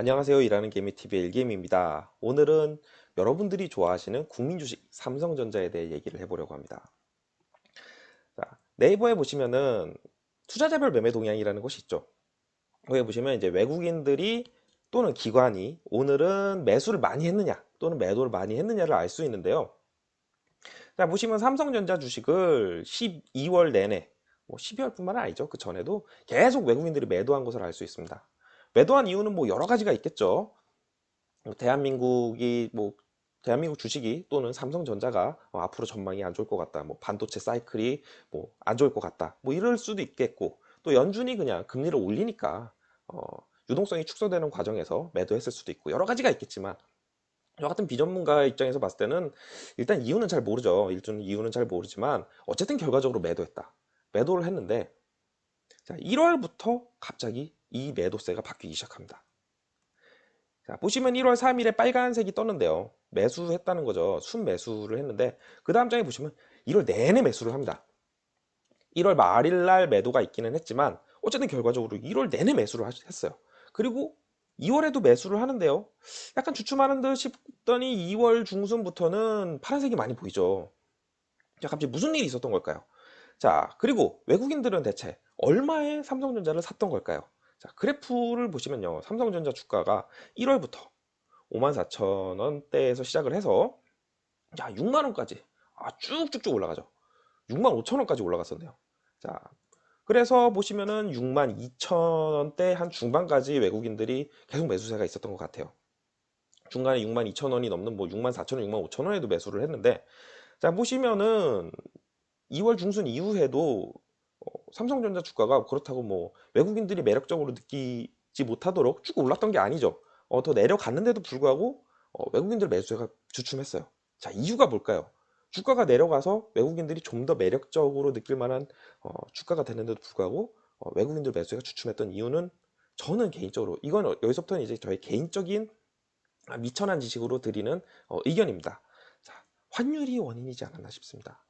안녕하세요. 일하는 개미TV의 일개미입니다. 오늘은 여러분들이 좋아하시는 국민주식 삼성전자에 대해 얘기를 해보려고 합니다. 자, 네이버에 보시면은 투자자별 매매 동향이라는 것이 있죠. 거기에 보시면 이제 외국인들이 또는 기관이 오늘은 매수를 많이 했느냐 또는 매도를 많이 했느냐를 알 수 있는데요. 자, 보시면 삼성전자 주식을 12월 내내, 12월뿐만 아니죠. 그 전에도 계속 외국인들이 매도한 것을 알 수 있습니다. 매도한 이유는 뭐 여러 가지가 있겠죠. 대한민국이 대한민국 주식이 또는 삼성전자가 앞으로 전망이 안 좋을 것 같다. 뭐 반도체 사이클이 뭐 안 좋을 것 같다. 뭐 이럴 수도 있겠고 또 연준이 그냥 금리를 올리니까 어, 유동성이 축소되는 과정에서 매도했을 수도 있고 여러 가지가 있겠지만 저 같은 비전문가 입장에서 봤을 때는 일단 이유는 잘 모르죠. 일주는 이유는 잘 모르지만 어쨌든 결과적으로 매도했다. 매도를 했는데 자, 1월부터 갑자기 이 매도세가 바뀌기 시작합니다. 자, 보시면 1월 3일에 빨간색이 떴는데요. 매수했다는 거죠. 순매수를 했는데 그 다음 장에 보시면 1월 내내 매수를 합니다. 1월 말일 날 매도가 있기는 했지만 어쨌든 결과적으로 1월 내내 매수를 했어요. 그리고 2월에도 매수를 하는데요. 약간 주춤하는 듯 싶더니 2월 중순부터는 파란색이 많이 보이죠. 자, 갑자기 무슨 일이 있었던 걸까요? 자, 그리고 외국인들은 대체 얼마에 삼성전자를 샀던 걸까요? 자, 그래프를 보시면요. 삼성전자 주가가 1월부터 54,000원대에서 시작을 해서 자 6만원까지 쭉쭉쭉 올라가죠. 6만 5천원까지 올라갔었네요. 자, 그래서 보시면은 6만 2천원대 한 중반까지 외국인들이 계속 매수세가 있었던 것 같아요. 중간에 6만 2천원이 넘는 뭐 6만 4천원, 6만 5천원에도 매수를 했는데 자 보시면은 2월 중순 이후에도 삼성전자 주가가 그렇다고 뭐 외국인들이 매력적으로 느끼지 못하도록 쭉 올랐던 게 아니죠. 더 내려갔는데도 불구하고 외국인들 매수세가 주춤했어요. 자, 이유가 뭘까요? 주가가 내려가서 외국인들이 좀 더 매력적으로 느낄 만한 주가가 됐는데도 불구하고 외국인들 매수세가 주춤했던 이유는 저는 개인적으로 이건 여기서부터는 이제 저의 개인적인 미천한 지식으로 드리는 의견입니다. 자, 환율이 원인이지 않았나 싶습니다.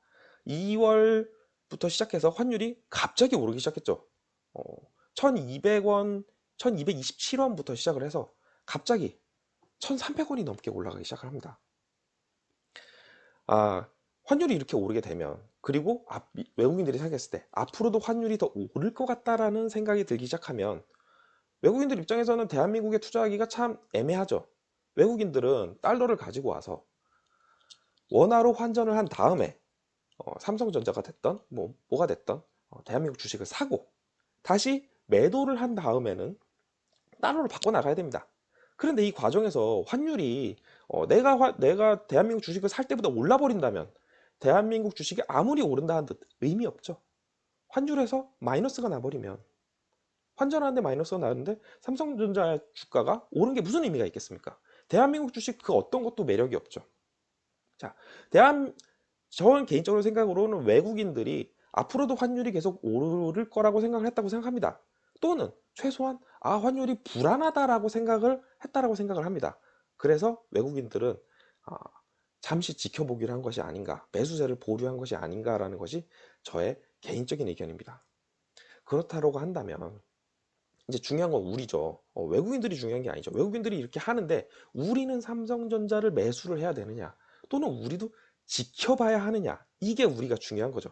2월부터 시작해서 환율이 갑자기 오르기 시작했죠. 1200원, 1227원부터 시작을 해서 갑자기 1300원이 넘게 올라가기 시작을 합니다. 아, 환율이 이렇게 오르게 되면 그리고 외국인들이 생각했을 때 앞으로도 환율이 더 오를 것 같다라는 생각이 들기 시작하면 외국인들 입장에서는 대한민국에 투자하기가 참 애매하죠. 외국인들은 달러를 가지고 와서 원화로 환전을 한 다음에 삼성전자가 됐던 뭐가 됐던 대한민국 주식을 사고 다시 매도를 한 다음에는 달러로 바꿔 나가야 됩니다. 그런데 이 과정에서 환율이 내가 대한민국 주식을 살 때보다 올라 버린다면 대한민국 주식이 아무리 오른다는 듯 의미 없죠. 환율에서 마이너스가 나버리면 환전하는데 마이너스가 나는데 삼성전자 주가가 오른 게 무슨 의미가 있겠습니까? 대한민국 주식 그 어떤 것도 매력이 없죠. 자, 대한 저는 개인적으로 생각으로는 외국인들이 앞으로도 환율이 계속 오를 거라고 생각을 했다고 생각합니다. 또는 최소한 환율이 불안하다라고 생각을 했다라고 생각을 합니다. 그래서 외국인들은 아, 잠시 지켜보기를 한 것이 아닌가, 매수세를 보류한 것이 아닌가라는 것이 저의 개인적인 의견입니다. 그렇다고 한다면 이제 중요한 건 우리죠. 외국인들이 중요한 게 아니죠. 외국인들이 이렇게 하는데 우리는 삼성전자를 매수를 해야 되느냐, 또는 우리도 지켜봐야 하느냐, 이게 우리가 중요한 거죠.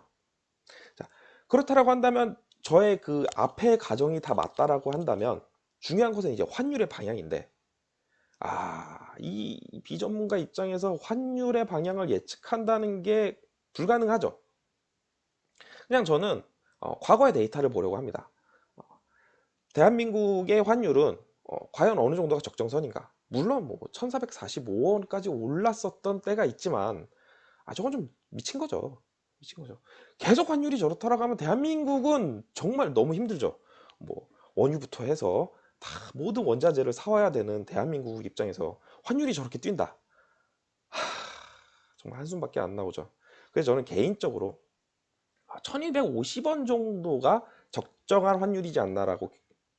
자, 그렇다라고 한다면 저의 그 앞에 가정이 다 맞다라고 한다면 중요한 것은 이제 환율의 방향인데 이 비전문가 입장에서 환율의 방향을 예측한다는 게 불가능하죠. 그냥 저는 과거의 데이터를 보려고 합니다. 대한민국의 환율은 과연 어느 정도가 적정선인가? 물론 뭐 1445원까지 올랐었던 때가 있지만 저건 좀 미친 거죠. 미친 거죠. 계속 환율이 저렇더라고 하면 대한민국은 정말 너무 힘들죠. 뭐 원유부터 해서 다 모든 원자재를 사와야 되는 대한민국 입장에서 환율이 저렇게 뛴다. 정말 한숨밖에 안 나오죠. 그래서 저는 개인적으로 1250원 정도가 적정한 환율이지 않나라고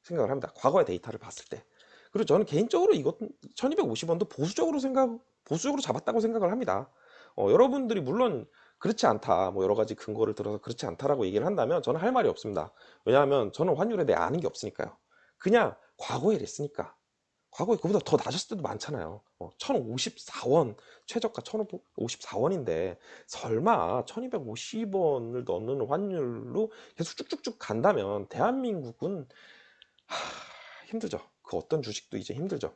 생각을 합니다. 과거의 데이터를 봤을 때. 그리고 저는 개인적으로 이것 1250원도 보수적으로 잡았다고 생각을 합니다. 여러분들이 물론 그렇지 않다, 뭐 여러 가지 근거를 들어서 그렇지 않다라고 얘기를 한다면 저는 할 말이 없습니다. 왜냐하면 저는 환율에 대해 아는 게 없으니까요. 그냥 과거에 이랬으니까. 과거에 그보다 더 낮았을 때도 많잖아요. 1054원, 최저가 1054원인데 설마 1250원을 넣는 환율로 계속 쭉쭉쭉 간다면 대한민국은 힘들죠. 그 어떤 주식도 이제 힘들죠.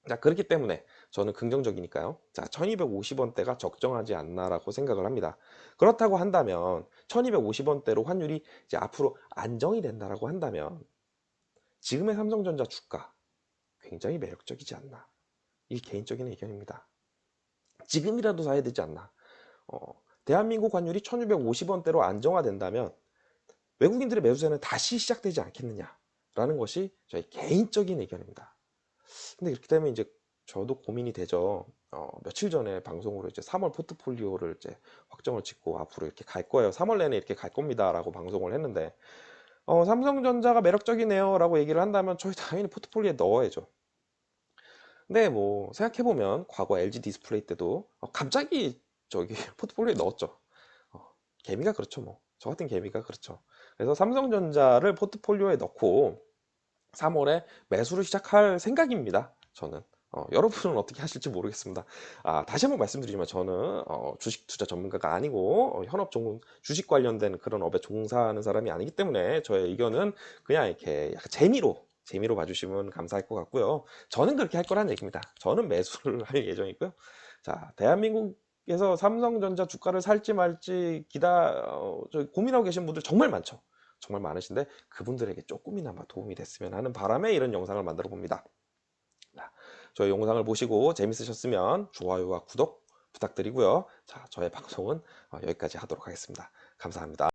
자, 그렇기 때문에 저는 긍정적이니까요. 자, 1250원대가 적정하지 않나라고 생각을 합니다. 그렇다고 한다면 1250원대로 환율이 이제 앞으로 안정이 된다라고 한다면 지금의 삼성전자 주가 굉장히 매력적이지 않나. 이게 개인적인 의견입니다. 지금이라도 사야 되지 않나. 대한민국 환율이 1250원대로 안정화된다면 외국인들의 매수세는 다시 시작되지 않겠느냐라는 것이 저의 개인적인 의견입니다. 근데 이렇게 되면 이제 저도 고민이 되죠. 며칠 전에 방송으로 이제 3월 포트폴리오를 이제 확정을 짓고 앞으로 이렇게 갈 거예요. 3월 내내 이렇게 갈 겁니다라고 방송을 했는데, 삼성전자가 매력적이네요 라고 얘기를 한다면 저희 당연히 포트폴리오에 넣어야죠. 근데 뭐 생각해보면 과거 LG 디스플레이 때도 갑자기 저기 포트폴리오에 넣었죠. 개미가 그렇죠 뭐. 저 같은 개미가 그렇죠. 그래서 삼성전자를 포트폴리오에 넣고 3월에 매수를 시작할 생각입니다. 저는. 여러분은 어떻게 하실지 모르겠습니다. 다시 한번 말씀드리지만 저는 주식 투자 전문가가 아니고 현업 전문 주식 관련된 그런 업에 종사하는 사람이 아니기 때문에 저의 의견은 그냥 이렇게 약간 재미로 봐주시면 감사할 것 같고요. 저는 그렇게 할 거란 얘기입니다. 저는 매수를 할 예정이고요. 자, 대한민국에서 삼성전자 주가를 살지 말지 고민하고 계신 분들 정말 많죠. 정말 많으신데 그분들에게 조금이나마 도움이 됐으면 하는 바람에 이런 영상을 만들어 봅니다. 자, 저희 영상을 보시고 재밌으셨으면 좋아요와 구독 부탁드리고요. 자, 저의 방송은 여기까지 하도록 하겠습니다. 감사합니다.